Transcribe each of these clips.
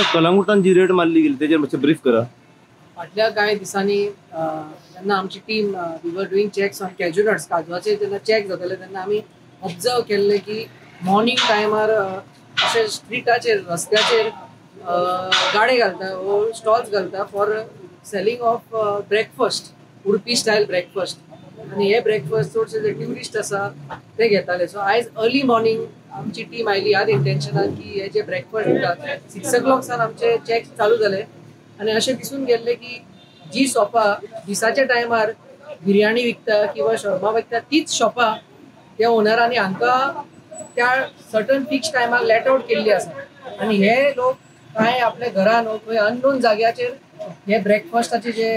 दिसा कलंगूटान जी रेड मारली गेली त्याचेर मातशें ब्रीफ करा. फाटल्या कांय दिसांनी जेन्ना आमची team we were doing checks on cashew nuts काजवाचे जेन्ना चॅक जाताले तेन्ना आमी ऑब्जर्व केल्ले की मॉर्निंग टायमार अशे स्ट्रीटाचेर रस्त्याचेर गाडे घालता वो स्टॉल्स घालता for selling of breakfast, Udupi style breakfast. आनी हे ब्रेकफास्ट चडशे जे ट्युरिस्ट आसा ते घेताले. सो आयज अर्ली मॉर्निंग आमची टीम आयली ह्याच इंटेन्शनान की हे जे ब्रेकफास्ट दितात 6 o'clock सावन आमचे चॅक्स चालू जाले आनी अशें दिसून गेल्ले की जी शॉपां दिसाच्या टायमार बिरयाणी विकता किंवा शर्मा विकता तीच शॉपां त्या ओनरांनी हांकां त्या सर्टन फिक्स टायमार लेट आउट केल्ली आसा आनी हे लोक काय आपल्या घरान खंय अननोन जाग्याचेर हे ब्रेकफास्टाचे जे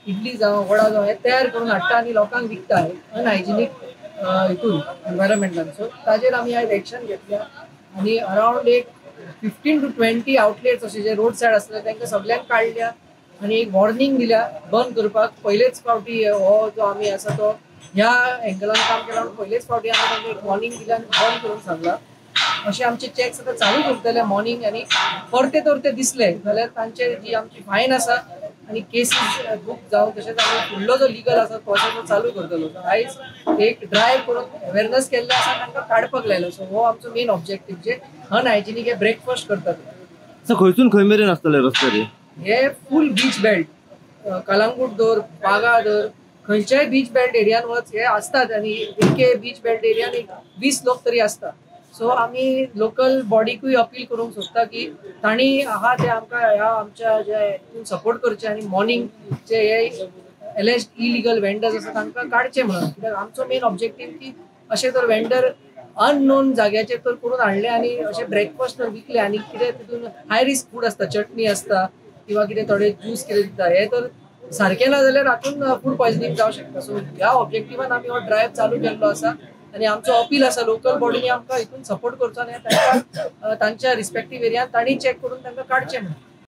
इडली जावं वडा जावं हे तयार करून हाडटा आनी लोकांक विकता अनहायजिनीक हितून एनवायरमेंटान. सो ताजेर आमी आयज एक्शन घेतल्या आनी अरावंड एक 15 to 20 आउटलेट्स अशे जे रोड सायड आसले तांकां सगळ्यांक काडल्या आनी एक वॉर्निंग दिल्या बंद करपाक. पयलेच फावटी हो जो आमी आसा तो ह्या एंगलान काम केला पयलेच फावटी आमी तांकां एक वॉर्निंग दिल्या आनी बंद करून सांगला. अशे आमचे चॅक्स आतां चालूच उरतले मॉर्निंग आनी परते तरते दिसले जाल्यार तांचे जी आमची फायन आसा आनी केसीस बूक जावन तशेंच आमी फुडलो जो लिगल आसा तो चालू करतलो. आयज एक ड्रायव्ह करून अवेरनेस केल्ले आसा तांकां काडपाक लायलो. सो हो आमचो मेन ऑब्जेक्टीव जे अनहायजिनीक हे ब्रेकफास्ट करतात. खंयसून खंय मेरेन आसतले रस्ते हे फूल बीच बेल्ट कलंगूट धर बागा धर खंयच्याय बीच बेल्ट एरियान वच हे असतात आनी एके बीच बेल्ट एरियान एक 20 लोक तरी असता. सो आमी लोकल बॉडीकूय अपील करूंक सोदता की तांणी आहा ते आमकां ह्या आमच्या जे सपोर्ट करचे आनी मॉर्निंग जे हे एलेज्ड इलिगल वेंडर्स आसा तांकां काडचे म्हणून. कित्याक आमचो मेन ऑब्जेक्टीव की अशे तर वेंडर अननोन जाग्याचेर तर करून हाडले आनी अशे ब्रेकफास्ट तर विकले आनी कितें तितून हाय रिस्क फूड आसता, चटणी आसता किंवा कितें थोडे ज्यूस कितें दिता हे तर सारकें ना जाल्यार हातून फूड पॉयझनिंग जावं शकता. सो ह्या ऑब्जेक्टिवान आमी हो ड्रायव्ह चालू केल्लो आसा आनी आमचो अपील आसा लोकल बॉडीनी आमकां हितून सपोर्ट करचो आनी तांकां तांच्या रिस्पेक्टीव एरियान तांणी चॅक करून तांकां काडचें म्हणून.